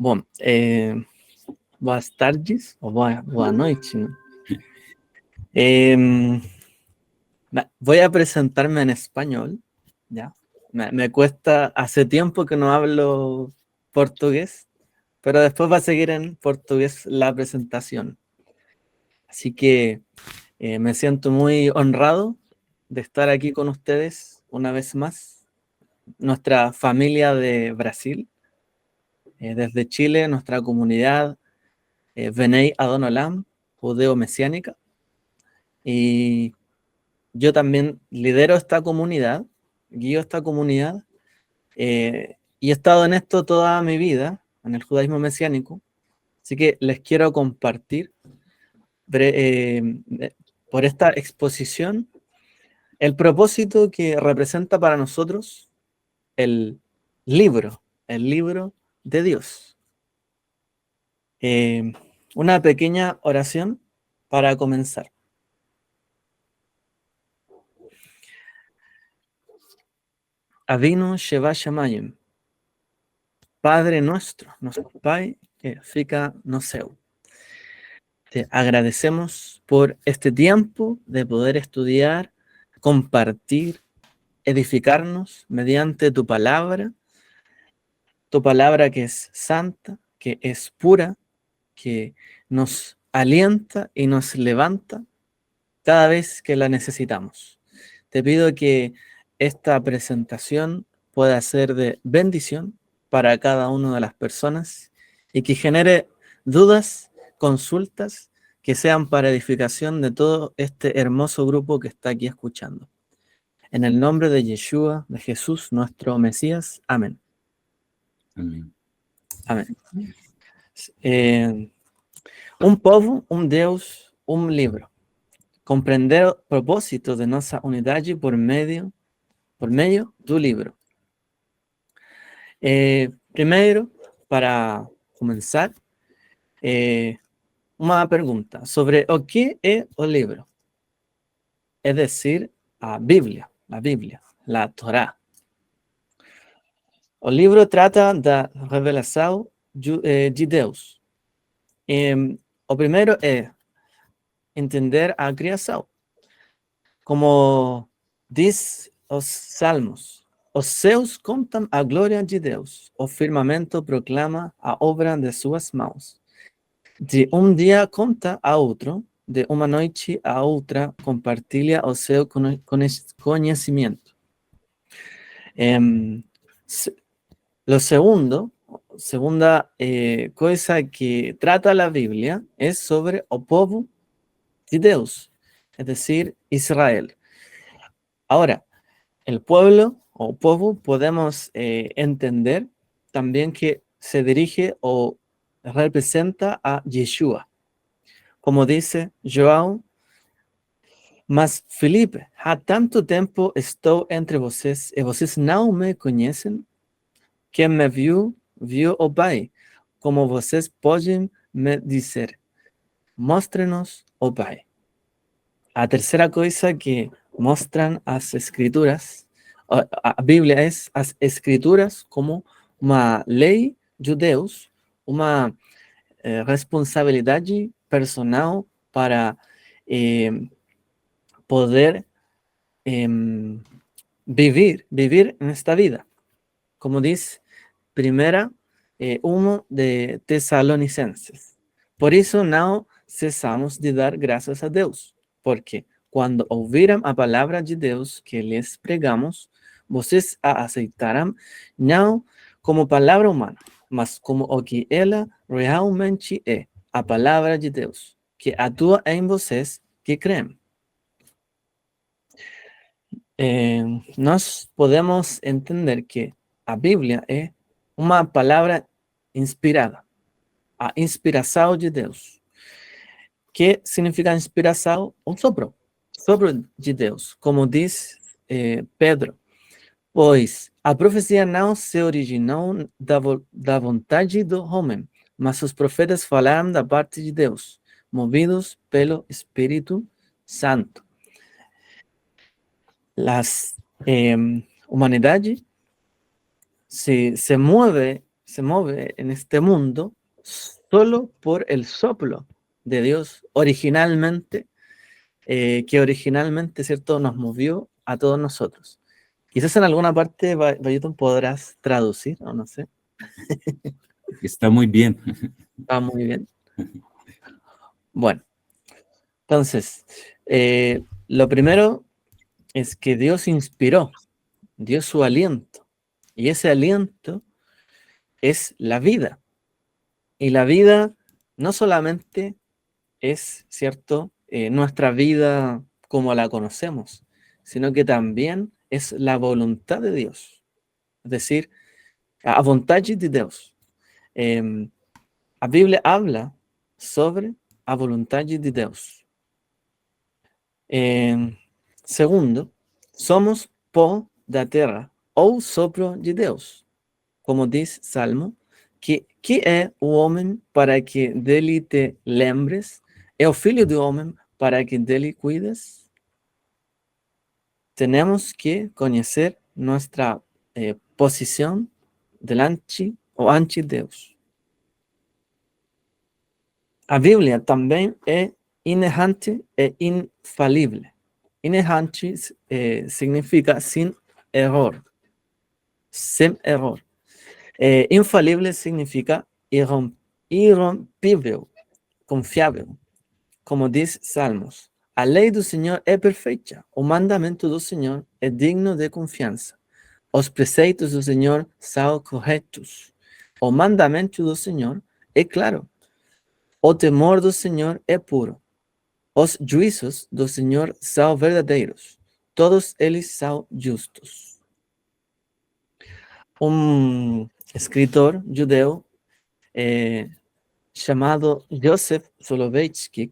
Bom, boas tardes, ou boa noite, ¿no? Voy a presentarme en español, ¿ya? Me cuesta, hace tiempo que no hablo portugués, pero después va a seguir en portugués la presentación. Así que me siento muy honrado de estar aquí con ustedes una vez más, nuestra familia de Brasil, desde Chile, nuestra comunidad Bnei Adonolam, judeo-mesiánica, y yo también lidero esta comunidad, guío esta comunidad, y he estado en esto toda mi vida, en el judaísmo mesiánico, así que les quiero compartir por esta exposición el propósito que representa para nosotros el libro de Dios. Una pequeña oración para comenzar. Avinu Sheva Shamayim, Padre nuestro Pai, que fica no seu. Te agradecemos por este tiempo de poder estudiar, compartir, edificarnos mediante tu palabra que es santa, que es pura, que nos alienta y nos levanta cada vez que la necesitamos. Te pido que esta presentación pueda ser de bendición para cada una de las personas y que genere dudas, consultas que sean para edificación de todo este hermoso grupo que está aquí escuchando. En el nombre de Yeshua, de Jesús, nuestro Mesías. Amén. Amém. Amén. Un povo, un Deus, un libro. Compreender o propósito de nossa unidade por meio do livro. Primeiro, para começar, uma pergunta sobre o que é o livro. É decir, a Bíblia, a Torá. O livro trata da revelação de Deus. O primeiro é entender a criação. Como diz os Salmos, os céus contam a glória de Deus, o firmamento proclama a obra de suas mãos. De um dia conta a outro, de uma noite a outra compartilha o seu conhecimento. Segunda cosa que trata la Biblia es sobre o povo de Deus, es decir, Israel. Ahora, el pueblo o povo podemos entender también que se dirige o representa a Yeshua. Como dice João, mas Felipe, há tanto tempo estou entre vocês e vocês não me conhecem? Quem me viu, viu o Pai. Como vocês podem me dizer, mostre-nos o Pai. A terceira coisa que mostram as escrituras, a Bíblia é as escrituras como uma lei de Deus, uma responsabilidade personal para poder vivir nesta vida. Como diz 1 de Tesalonicenses. Por isso não cessamos de dar graças a Deus, porque quando ouviram a palavra de Deus que lhes pregamos, vocês a aceitarão não como palavra humana, mas como o que ela realmente é, a palavra de Deus, que atua em vocês que creem. Nós podemos entender que a Bíblia é uma palavra inspirada, a inspiração de Deus. Que significa inspiração? Um sopro de Deus, como diz Pedro. Pois a profecia não se originou da vontade do homem, mas os profetas falaram da parte de Deus, movidos pelo Espírito Santo. Las humanidade se mueve se mueve en este mundo solo por el soplo de Dios originalmente, que originalmente, ¿cierto?, nos movió a todos nosotros. Quizás en alguna parte, Bayuton, podrás traducir, o no sé. Está muy bien. Está muy bien. Bueno, entonces, lo primero es que Dios inspiró, dio su aliento, y ese aliento es la vida. Y la vida no solamente es, ¿cierto?, nuestra vida como la conocemos, sino que también es la voluntad de Dios. Es decir, a vontade de Deus. A Bíblia habla sobre a vontade de Deus. Segundo, somos pó da terra ou sopro de Deus. Como diz Salmo, que é o homem para que dele te lembres? É o filho do homem para que dele cuides? Tenemos que conhecer nuestra posición delante ou ante Deus. A Bíblia também é inerrante e infalível. Inerrante significa sin error. Sem error. Infalível significa irrompível, confiável. Como diz Salmos, a lei do Senhor é perfeita, o mandamento do Senhor é digno de confiança. Os preceitos do Senhor são corretos. O mandamento do Senhor é claro. O temor do Senhor é puro. Os juízos do Senhor são verdadeiros. Todos eles são justos. Escritor judeu chamado Joseph Soloveitchik,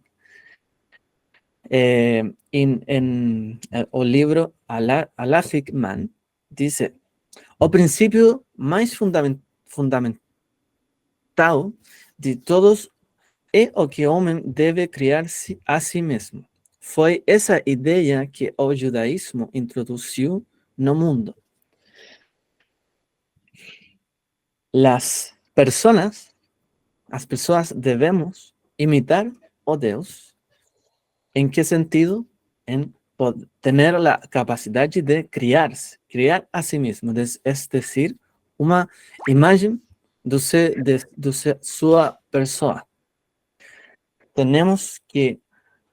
en o livro Halachic Man, dice: o princípio mais fundamental de todos é o que o homem deve criar-se a si mesmo. Foi essa ideia que o judaísmo introduziu no mundo. As pessoas devemos imitar a Deus. ¿En qué sentido? En tener la capacidad de criarse, criar a sí mismo, es decir, una imagen de su persona. Tenemos que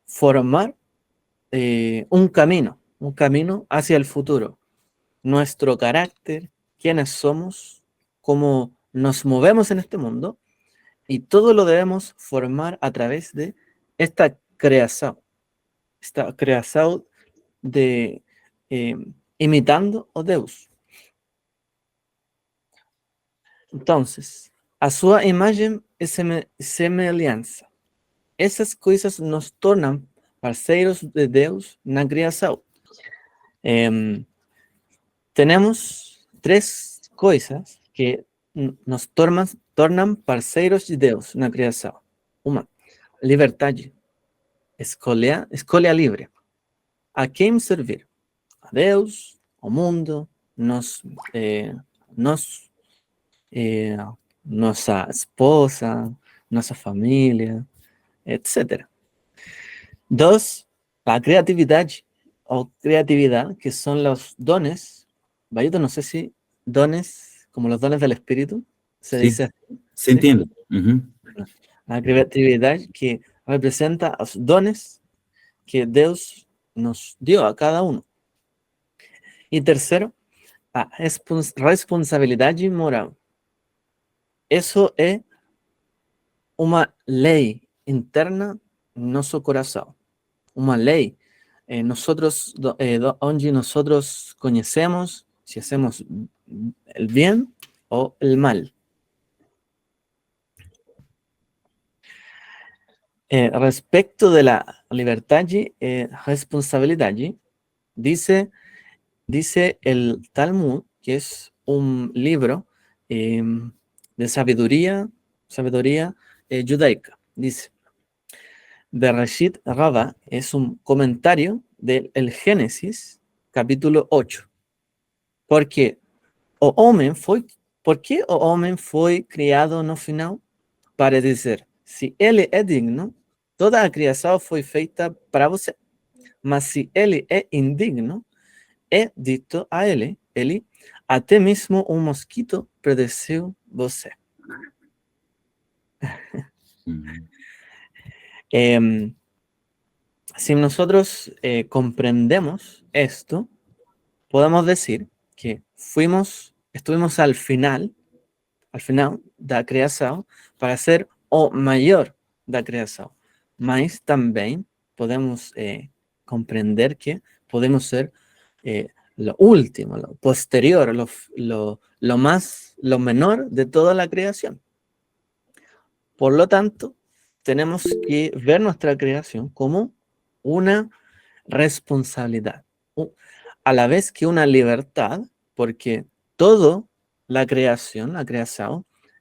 formar un camino hacia el futuro. Nuestro carácter, quiénes somos, cómo nos movemos en este mundo, y todo lo debemos formar a través de esta creación. Esta creación de imitando a Deus. Entonces, a su imagen y semelhança. Esas cosas nos tornan parceiros de Deus na criação. Tenemos tres cosas que nos tornan parceiros de Deus na criação. Uma, liberdade. Escolha livre. A quem servir? A Deus, ao mundo, nossa esposa, nossa família, etc. Dos, la creatividade, o creatividad, que son los dones. Bayuto, no sé si dones, como los dones del espíritu, se Sí, dice así. se entiende. Ujú. La creatividad que representa los dones que Dios nos dio a cada uno. Y tercero, a responsabilidade moral. Eso es una ley interna en nuestro corazón. Una ley. Nosotros, donde nosotros conocemos si hacemos el bien o el mal. Respecto de la libertad y responsabilidad, dice el Talmud, que es un libro de sabiduría judaica. Dice: Bereshit Rabbah es un comentario del Génesis, capítulo 8. Porque o homem foi Por que o homem foi criado no final? Para dizer, se ele é digno, toda a criação foi feita para você. Mas se ele é indigno, é dito a ele, até mesmo um mosquito predeceu você. Uhum. Si nosotros comprendemos esto, podemos decir que estuvimos al final da criação, para ser o maior da criação. Mas também podemos compreender que podemos ser lo último, lo posterior, lo menor de toda la creación. Por lo tanto, tenemos que ver nuestra creación como una responsabilidad, a la vez que una libertad, porque toda la creación,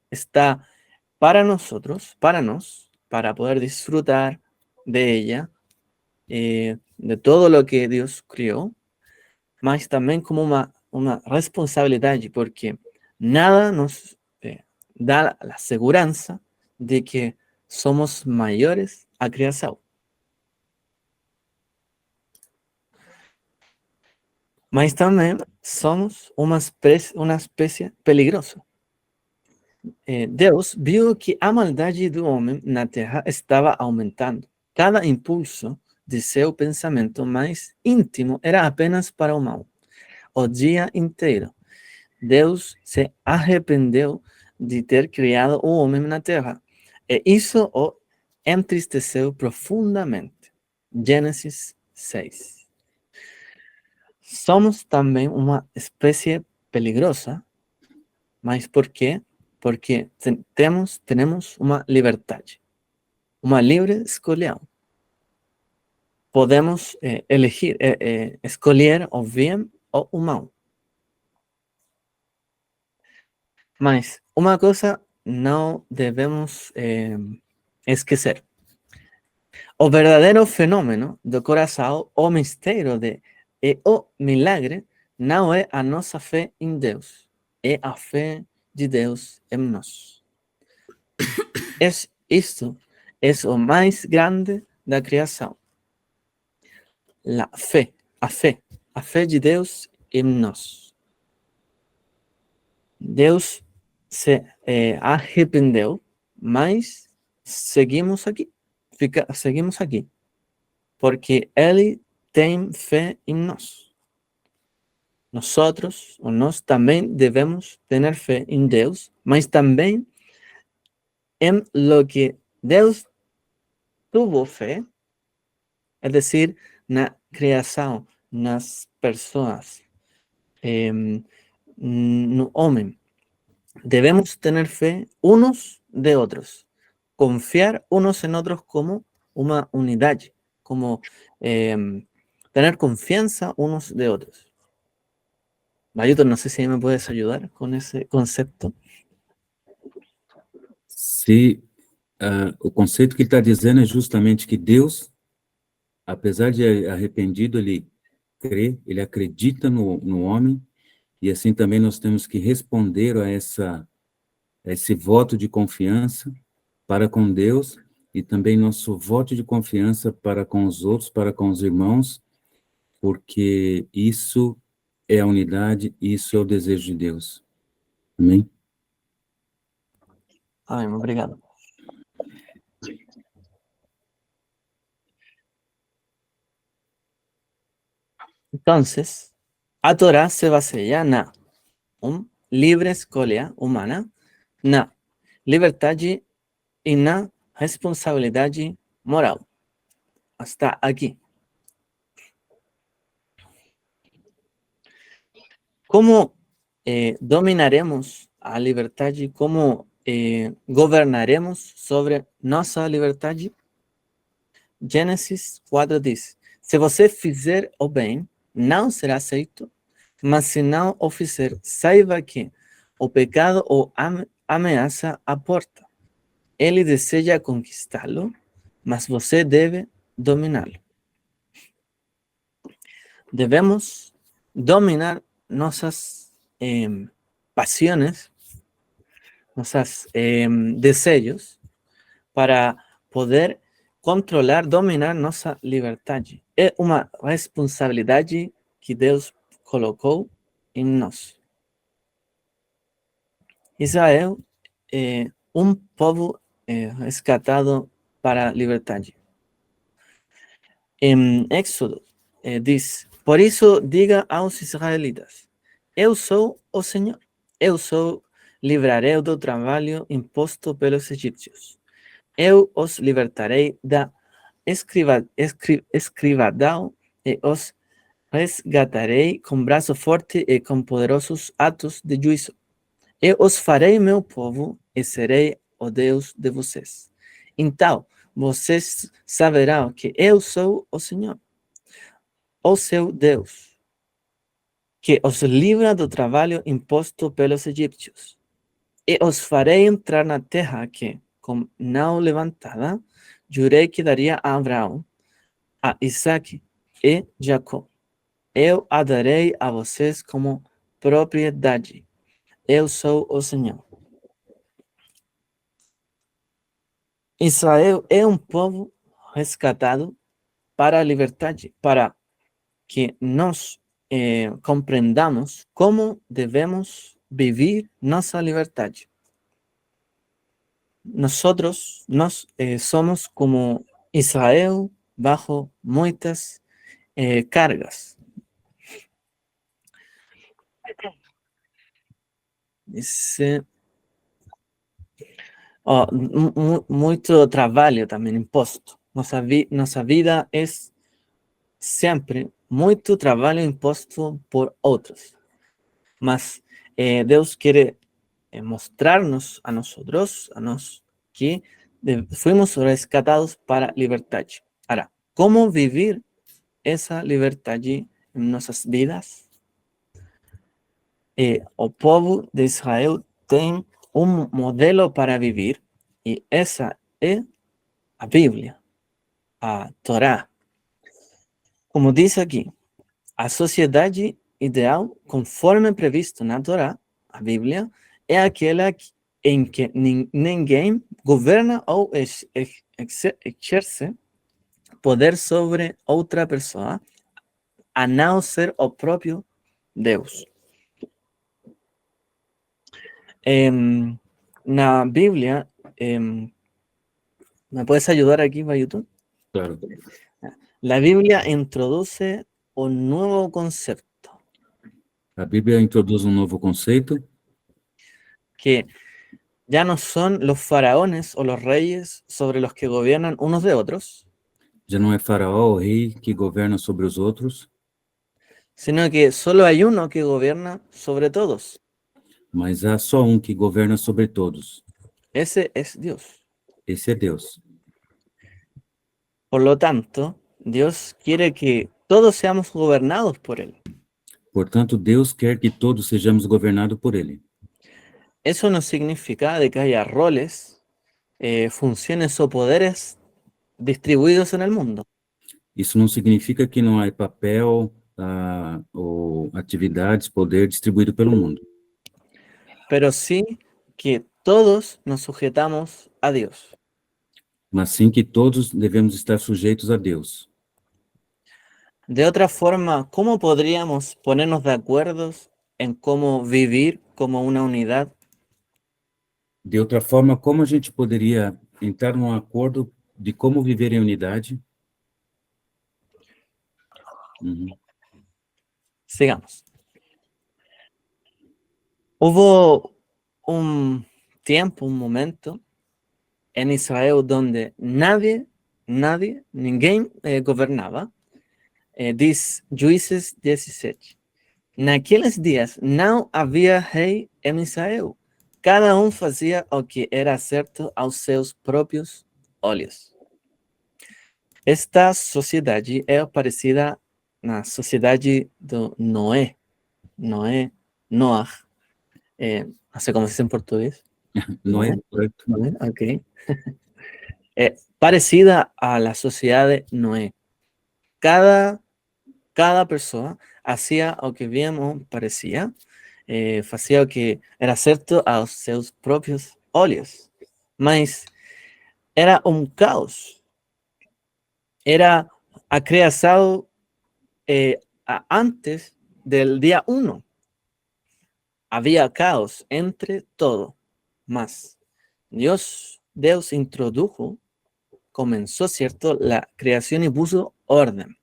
está para nosotros, para poder disfrutar de ella, de todo lo que Dios crió, mas también como una responsabilidad, porque nada nos da la seguridad de que somos mayores a criação. Mas também somos uma espécie peligrosa. Deus viu que a maldade do homem na terra estava aumentando. Cada impulso de seu pensamento mais íntimo era apenas para o mal. O dia inteiro, Deus se arrependeu de ter criado o homem na terra. E isso o entristeceu profundamente. Gênesis 6. Somos também uma espécie peligrosa, mas por quê? Porque temos uma liberdade, uma livre escolha. Podemos escolher o bem ou o mal. Mas uma coisa não devemos esquecer. O verdadeiro fenômeno do coração, o mistério o milagre, não é a nossa fé em Deus, é a fé de Deus em nós. Isto é o mais grande da criação. A fé de Deus em nós. Deus se arrependeu, mas seguimos aqui. Seguimos aqui. Porque Ele tem fé em nós. Nós também devemos ter fé em Deus, mas também em lo que Deus tuvo fé, é decir, na criação, nas pessoas, no homem. Devemos ter fé unos de outros, confiar unos en otros como uma unidade, como tener confianza unos de otros. Mayuto, no sé si me puedes ayudar con ese concepto. O conceito que ele está dizendo é justamente que Deus, apesar de arrependido, ele crê, ele acredita no homem, e assim também nós temos que responder a esse voto de confiança para com Deus, e também nosso voto de confiança para com os outros, para com os irmãos, porque isso é a unidade, isso é o desejo de Deus. Amém? Amém, obrigado. Entonces, a Torá se baseia na livre escolha humana, na liberdade e na responsabilidade moral. Hasta aqui. Como dominaremos a liberdade? Como governaremos sobre nossa liberdade? Gênesis 4 diz: se você fizer o bem, não será aceito, mas se não o fizer, saiba que o pecado o ameaça a porta. Ele deseja conquistá-lo, mas você deve dominá-lo. Devemos dominar nossas pasiones nossos desejos para poder controlar, dominar nossa liberdade. É uma responsabilidade que Deus colocou em nós. Israel é um povo resgatado para a liberdade. Em Éxodo diz: por isso diga aos israelitas: eu sou o Senhor, eu sou, livrarei do trabalho imposto pelos egípcios. Eu os libertarei da escravidão e os resgatarei com braço forte e com poderosos atos de juízo. Eu os farei meu povo e serei o Deus de vocês. Então, vocês saberão que eu sou o Senhor, o seu Deus, que os livra do trabalho imposto pelos egípcios. E os farei entrar na terra que, com mão levantada, jurei que daria a Abraão, a Isaac e Jacó. Eu a darei a vocês como propriedade. Eu sou o Senhor. Israel é um povo resgatado para a liberdade, para que nós compreendamos como devemos viver nossa liberdade. Nós somos como Israel bajo muitas cargas. Dice, muito trabalho também imposto. Nossa vida é sempre muito trabalho imposto por outros. Mas Deus quer mostrar-nos a nós que fuimos resgatados para a liberdade. Agora, como viver essa liberdade em nossas vidas? O povo de Israel tem um modelo para viver e essa é a Bíblia, a Torá. Como diz aqui, a sociedade ideal, conforme previsto na Torá, a Bíblia, é aquela em que ninguém governa ou exerce poder sobre outra pessoa, a não ser o próprio Deus. Na Bíblia, ¿me puedes ayudar aquí para YouTube? Claro. La Biblia introduce un nuevo concepto A Bíblia introduz um novo conceito, que ya no son los faraones o los reyes sobre los que gobiernan unos de otros, já não é Faraó, o rei, que governa sobre os outros, sino que solo hay uno que gobierna sobre todos. mas há só um que governa sobre todos. Ese es Dios. Esse é Deus. Por lo tanto, Dios quiere que todos seamos gobernados por Él. Portanto, Deus quer que todos sejamos governados por Ele. Eso no significa de que haya roles, funciones o poderes distribuidos en el mundo, Isso não significa que não há papel ou atividades, poder distribuído pelo mundo, pero sí que todos nos sujetamos a Dios. mas sim que todos devemos estar sujeitos a Deus. De otra forma, ¿cómo podríamos ponernos de acuerdo en cómo vivir como una unidad? De outra forma, como a gente poderia entrar num acordo de como viver em unidade? Sigamos. Hubo un tiempo, un momento en Israel donde ninguém gobernaba. Diz Juízes 17. Naqueles dias não havia rei em Israel. Cada um fazia o que era certo aos seus próprios olhos. Esta sociedade é parecida na sociedade do Noé. Noah. No sé cómo se dice en portugués. Não é correto? Noé, ok. Parecida a la sociedad de Noé. Cada persona hacía lo que bien parecía fazia o que era certo aos seus próprios olhos. Mas era um caos. Era a criação antes del día 1. Había caos entre todo. Mas Deus introdujo, comenzó, ¿cierto?, la creación y puso orden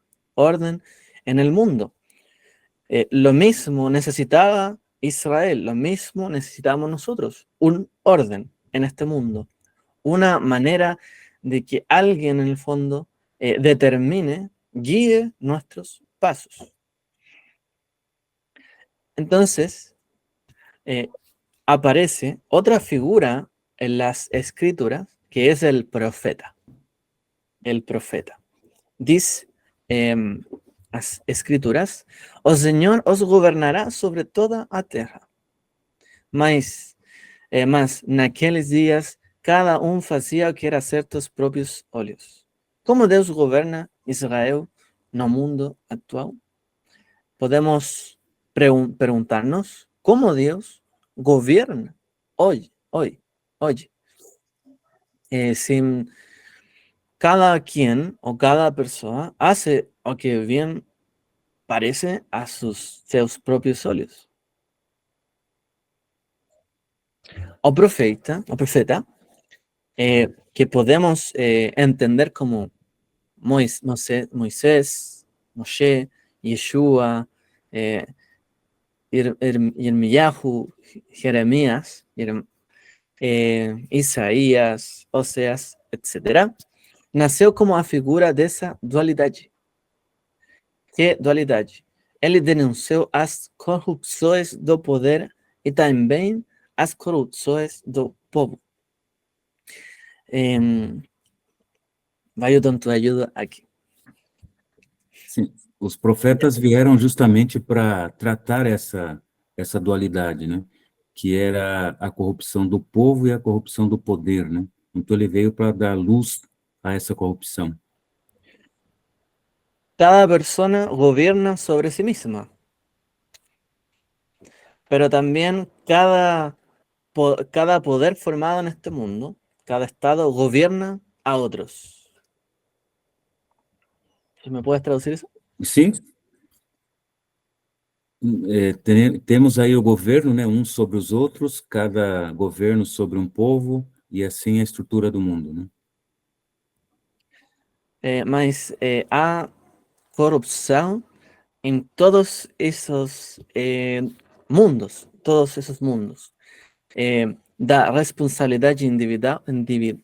en el mundo. Lo mismo necesitaba Israel, lo mismo necesitamos nosotros, un orden en este mundo, una manera de que alguien en el fondo determine, guíe nuestros pasos. Entonces, aparece otra figura en las escrituras que es el profeta. El profeta. Dice las escrituras: o Señor os gobernará sobre toda a terra. Mas naqueles dias cada fazia o que era certo aos próprios olhos. Como Deus governa Israel no mundo actual? Podemos perguntar-nos como Deus gobierna hoy. Sin cada quien o cada persona hace o que bien parece a seus próprios olhos. O profeta, que podemos entender como Moisés, Moshe, Yeshua, Irmiyahu, Jeremías, Isaías, Oseas, etc., nasceu como a figura dessa dualidade. Que dualidade? Ele denunciou as corrupções do poder e também as corrupções do povo. Vai eu dando ajuda aqui. Sim, os profetas vieram justamente para tratar essa dualidade, né? Que era a corrupção do povo e a corrupção do poder, né? Então ele veio para dar luz a essa corrupção. Cada persona gobierna sobre sí misma, pero también cada poder formado en este mundo, cada estado gobierna a otros. ¿Me puedes traducir eso? Sim. Temos aí o governo, né? Uns sobre os outros, cada governo sobre um povo, e assim a estrutura do mundo, né? Mas há corrupção en todos esos mundos, da responsabilidade individual,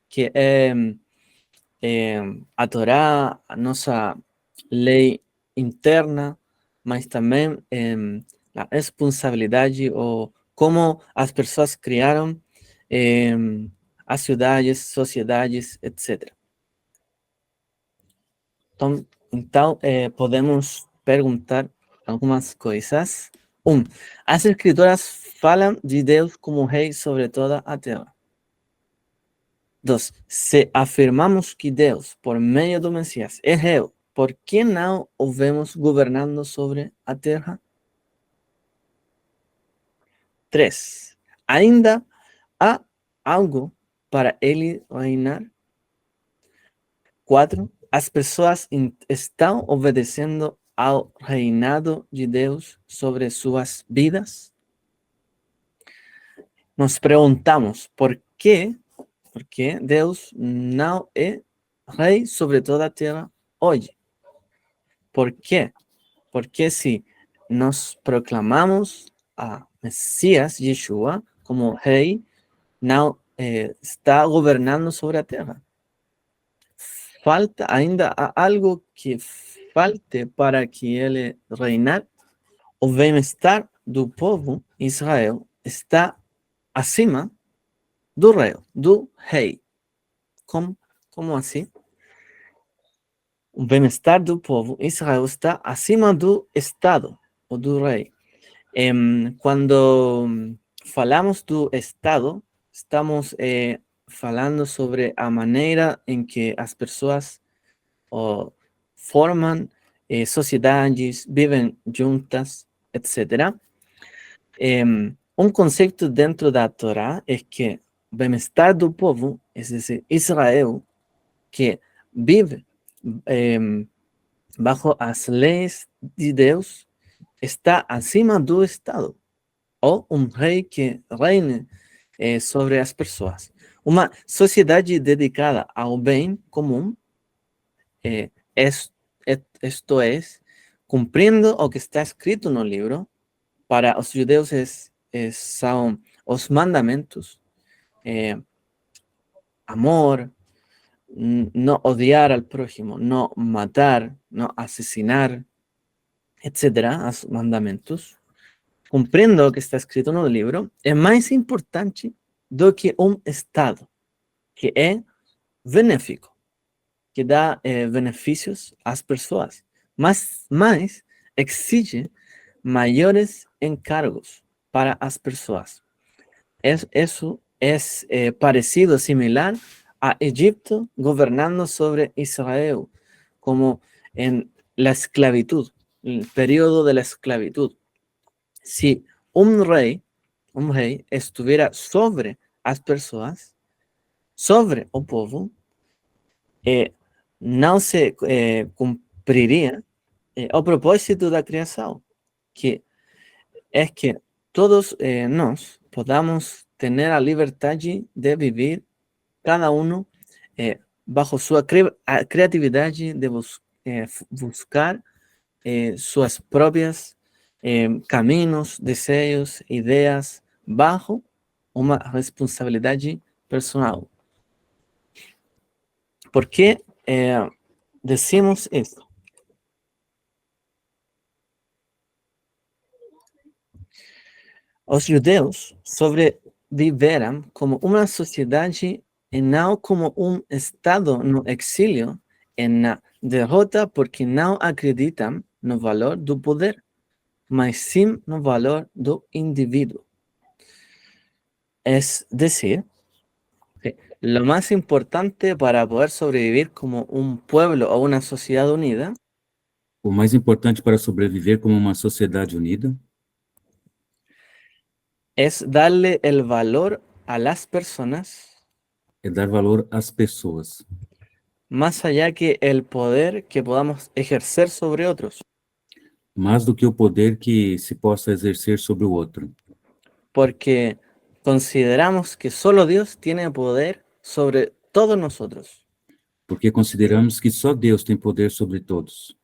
que é a Torá, a nossa lei interna, mas também a responsabilidade ou como as pessoas criaram as cidades, sociedades, etc. Então, podemos perguntar algumas coisas. As escrituras falam de Deus como rei sobre toda a terra. 2. Se afirmamos que Deus, por meio do Messias, é rei, por que não o vemos governando sobre a terra? 3. Ainda há algo para ele reinar? 4. As pessoas estão obedecendo ao reinado de Deus sobre suas vidas? Nos perguntamos por que Deus não é rei sobre toda a terra hoje. Por quê? Porque se nós proclamamos a Messias, Yeshua, como rei, não está governando sobre a terra. Ainda há algo que falte para que ele reinar. O bem-estar do povo Israel está acima do rei. Como assim? O bem-estar do povo Israel está acima do Estado ou do rei. Quando falamos do Estado, estamos falando sobre a maneira em que as pessoas formam sociedades, vivem juntas, etc. Um conceito dentro da Torá é que o bem-estar do povo, é dizer, Israel, que vive bajo as leis de Deus, está acima do Estado, ou um rei que reine sobre as pessoas. Uma sociedade dedicada ao bem comum, isto é, cumprindo o que está escrito no livro. Para os judeus são os mandamentos, amor, no odiar al prójimo, no matar, no asesinar, etc., os mandamentos, cumprindo o que está escrito no livro, é mais importante do que um Estado que é benéfico, que dá benefícios às pessoas, mas exige maiores encargos para as pessoas. Eso es parecido, similar a Egipto gobernando sobre Israel, como en la esclavitud, el periodo de la esclavitud. Si un rey estuviera sobre las personas, sobre el pueblo, no se cumpliría el propósito de la creación, que es que todos nos podamos tener la libertad de vivir cada uno bajo su creatividad de buscar sus propias caminos, deseos, ideas, bajo una responsabilidad personal. ¿Por qué decimos esto? Os judeus sobreviveram como uma sociedade e não como um estado no exílio e na derrota, porque não acreditam no valor do poder, mas sim no valor do indivíduo. Es decir, que lo más importante para poder sobrevivir como un pueblo o una sociedad unida O mais importante para sobreviver como uma sociedade unida es darle el valor a las personas é dar valor às pessoas, más allá que el poder que podamos ejercer sobre otros, mais do que o poder que se possa exercer sobre o outro, porque consideramos que solo Dios tiene poder sobre todos nosotros. porque consideramos que só Deus tem poder sobre todos.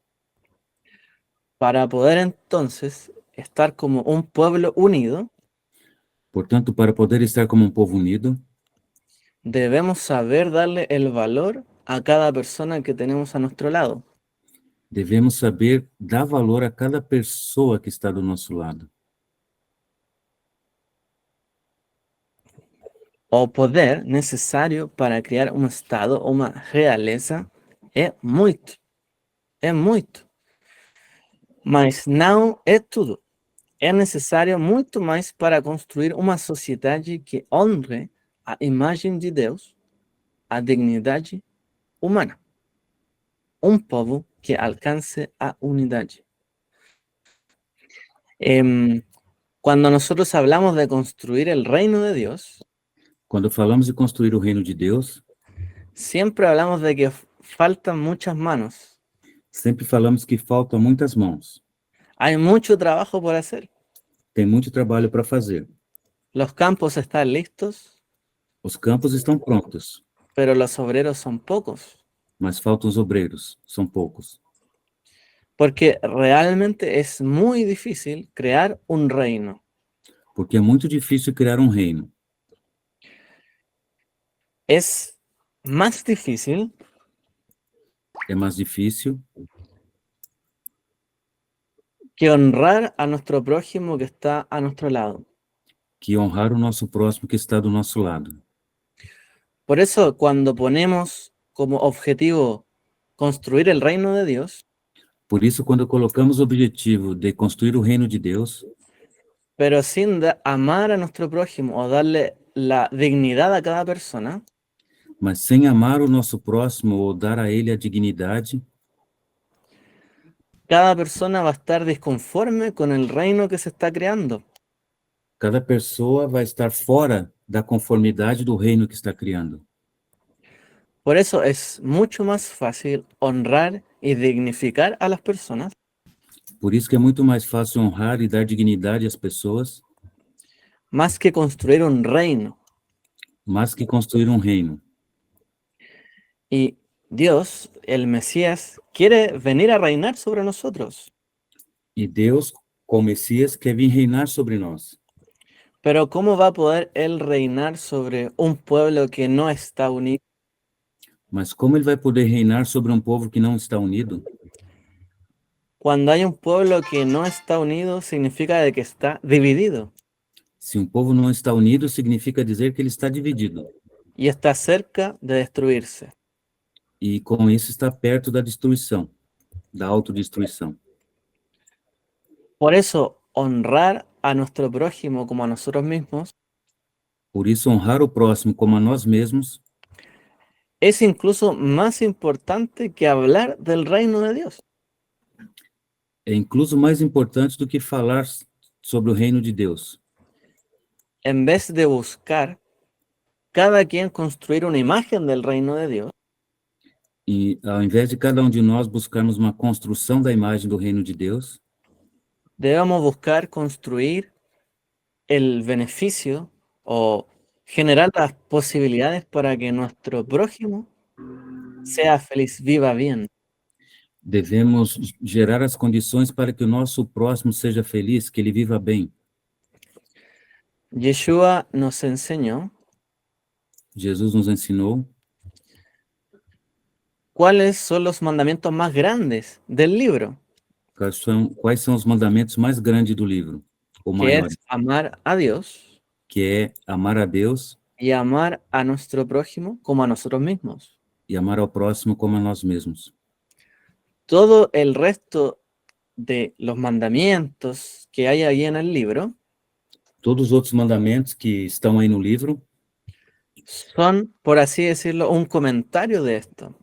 Para poder entonces estar como un pueblo unido, Portanto, para poder estar como um povo unido, debemos saber darle el valor a cada persona que tenemos a nuestro lado. devemos saber dar valor a cada pessoa que está do nosso lado. O poder necesario para criar un estado o una realeza é muito. Mas não é tudo. É necessário muito mais para construir uma sociedade que honre a imagem de Deus, a dignidade humana. Um povo que alcance a unidade. Cuando nosotros hablamos de construir el reino de Dios, Quando falamos de construir o reino de Deus, siempre hablamos de que faltan muchas manos. sempre falamos que faltam muitas mãos. Hay mucho trabajo por hacer. Tem muito trabalho para fazer. Los campos están listos, Os campos estão prontos, pero los obreros son pocos. mas faltam os obreiros, são poucos. Porque realmente es muy difícil crear un reino. Porque é muito difícil criar um reino. Es más difícil É mais difícil que honrar a nuestro prójimo que está a nuestro lado. que honrar o nosso próximo que está do nosso lado. Por eso, cuando ponemos como objetivo construir el reino de Dios, Por isso, quando colocamos o objetivo de construir o reino de Deus, pero sin amar a nuestro prójimo o darle la dignidad a cada persona, mas sem amar o nosso próximo ou dar a ele a dignidade, cada persona va a estar disconforme con el reino que se está creando. Cada pessoa vai estar fora da conformidade do reino que está criando. Por eso es mucho más fácil honrar y dignificar a las personas Por isso que é muito mais fácil honrar e dar dignidade às pessoas, más que construir un reino. mais que construir um reino. Y Dios, el Mesías, quiere venir a reinar sobre nosotros. E Deus, como Messias, quer vir reinar sobre nós. Pero ¿cómo va a poder Él reinar sobre un pueblo que no está unido? Mas como ele vai poder reinar sobre um povo que não está unido? Cuando hay un pueblo que no está unido, significa de que está dividido Se um povo não está unido, significa dizer que ele está dividido. y está cerca de destruirse. E com isso está perto da destruição, da autodestruição. Por eso, honrar a nuestro prójimo como a nosotros mismos Por isso, honrar o próximo como a nós mesmos es incluso más importante que hablar del reino de Dios. é incluso mais importante do que falar sobre o reino de Deus. En vez de buscar cada quien construir una imagen del reino de Dios, E ao invés de cada um de nós buscarmos uma construção da imagem do reino de Deus, debemos buscar construir el beneficio o generar las posibilidades para que nuestro prójimo sea feliz, viva bien. devemos gerar as condições para que o nosso próximo seja feliz, que ele viva bem. Yeshua nos enseñó Jesus nos ensinou cuáles son los mandamientos más grandes del libro, quais são os mandamentos mais grandes do livro, ou que maiores, es amar a Dios que é amar a Deus y amar a nuestro prójimo como a nosotros mismos. e amar ao próximo como a nós mesmos. Todo el resto de los mandamientos que hay ahí en el libro Todos os outros mandamentos que estão aí no livro son, por así decirlo, un comentario de esto.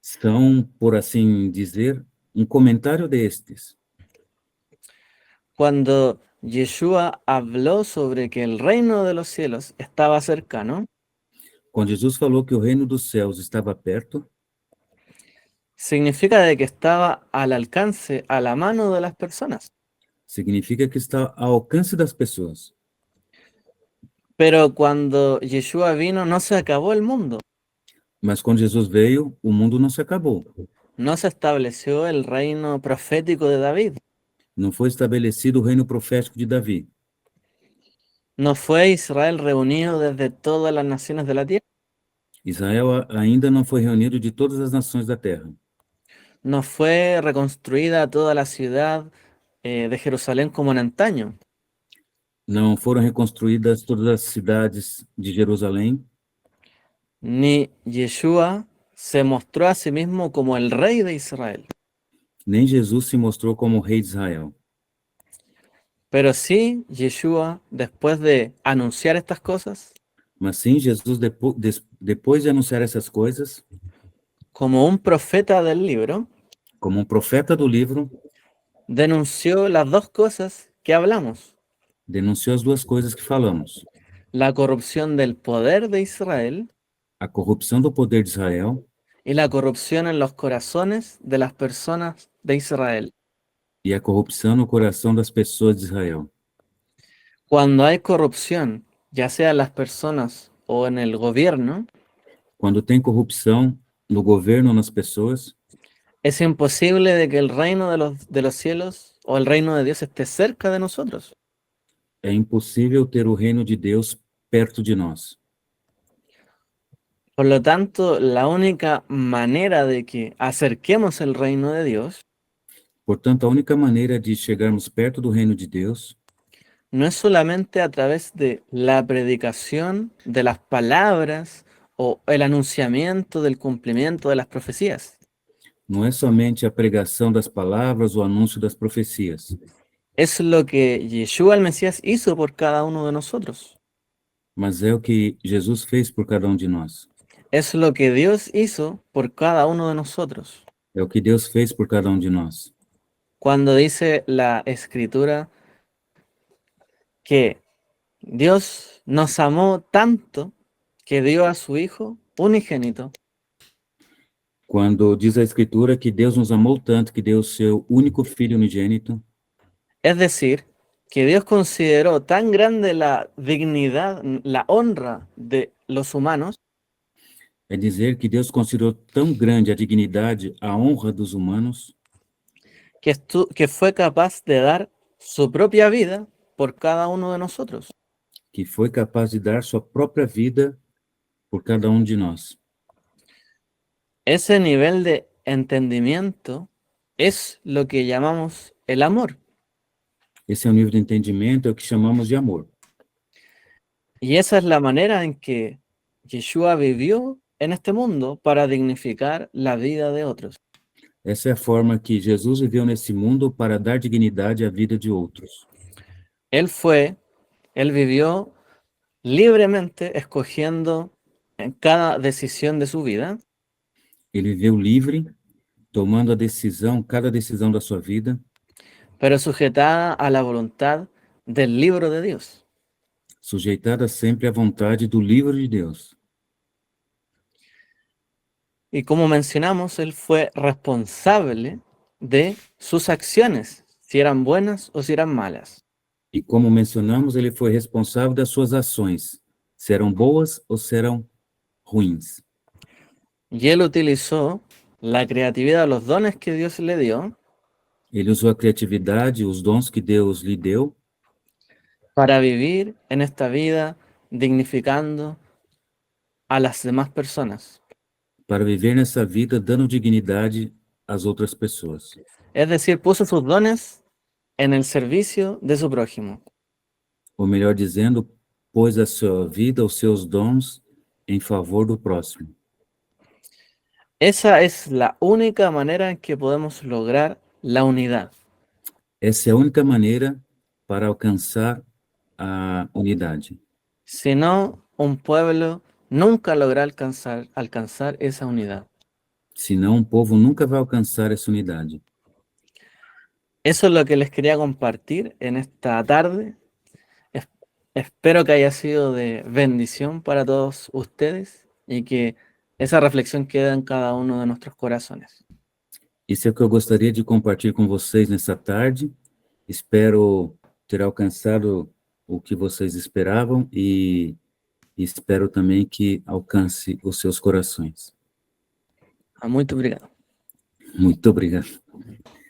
são, por assim dizer, um comentário destes. Cuando Yeshua habló sobre que el reino de los cielos estaba cercano, Quando Jesus falou que o reino dos céus estava perto, significa de que estaba al alcance, a la mano de las personas. significa que está ao alcance das pessoas. Pero cuando Yeshua vino, no se acabó el mundo. Mas quando Jesus veio, o mundo não se acabou. No se estableció el reino profético de David. Não foi estabelecido o reino profético de Davi. No fue Israel reunido desde todas las naciones de la tierra. Israel ainda não foi reunido de todas as nações da terra. No fue reconstruida toda la ciudad de Jerusalén como en antaño. Não foram reconstruídas todas as cidades de Jerusalém, Ni Yeshua se mostró a sí mismo como el rey de Israel. nem Jesus se mostrou como o rei de Israel. Pero sí, Yeshua, después de anunciar estas cosas, Mas sim, Jesus, depois de anunciar essas coisas, como un profeta del libro, como um profeta do livro, denunció las dos cosas que hablamos: denunciou as duas coisas que falamos: la corrupción del poder de Israel a corrupção do poder de Israel y la corrupción en los corazones de las personas de Israel. e a corrupção no coração das pessoas de Israel. Cuando hay corrupción, ya sea en las personas o en el gobierno, Quando tem corrupção no governo ou nas pessoas, es imposible de que el reino de los cielos o el reino de Dios esté cerca de nosotros. é impossível ter o reino de Deus perto de nós. Por lo tanto, la única manera de que acerquemos el reino de Dios Portanto, a única maneira de chegarmos perto do reino de Deus no es solamente a través de la predicación de las palabras o el anunciamiento del cumplimiento de las profecías. não é somente a pregação das palavras ou anúncio das profecias, Es lo que Yeshua el Mesías hizo por cada uno de nosotros. mas é o que Jesus fez por cada um de nós. Es lo que Dios hizo por cada uno de nosotros. É o que Deus fez por cada um de nós. cuando dice la Escritura que Dios nos amó tanto que dio a su Hijo unigénito. Quando diz a Escritura que Deus nos amou tanto que deu o seu único Filho unigênito, Es decir, que Dios consideró tan grande la dignidad, la honra de los humanos, é dizer que Deus considerou tão grande a dignidade, a honra dos humanos, que fue capaz de dar su propia vida por cada uno de nosotros. que foi capaz de dar sua própria vida por cada um de nós. Ese nivel de entendimiento es lo que llamamos el amor. Esse é o nível de entendimento, é o que chamamos de amor. Y esa es la manera en que Yeshua vivió en este mundo para dignificar la vida de otros. Essa é a forma que Jesus viveu nesse mundo para dar dignidade à vida de outros. Él vivió libremente escogiendo en cada decisión de su vida, Ele viveu livre, tomando a decisão, cada decisão da sua vida, pero sujetada a la voluntad del libro de Dios. sujeitada sempre à vontade do livro de Deus. Y como mencionamos, él fue responsable de sus acciones, si eran buenas o si eran malas. E como mencionamos, ele foi responsável das suas ações, se eram boas ou se eram ruins. Y él utilizó la creatividad, los dones que Dios le dio, Ele usou a criatividade, os dons que Deus lhe deu, para vivir en esta vida dignificando a las demás personas. para viver nessa vida dando dignidade às outras pessoas. Es decir, puso sus dones en el servicio de su prójimo. Ou melhor dizendo, pôs a sua vida, os seus dons, em favor do próximo. Esa es la única manera en que podemos lograr la unidad. Essa é a única maneira para alcançar a unidade. Si no, un pueblo nunca logra alcanzar esa unidad. Senão, o povo nunca vai alcançar essa unidade. Eso es lo que les quería compartir en esta tarde. Espero que haya sido de bendición para todos ustedes y que esa reflexión quede en cada uno de nuestros corazones. Isso é o que eu gostaria de compartilhar com vocês nessa tarde. Espero ter alcançado o que vocês esperavam e espero também que alcance os seus corações. Muito obrigado. Muito obrigado.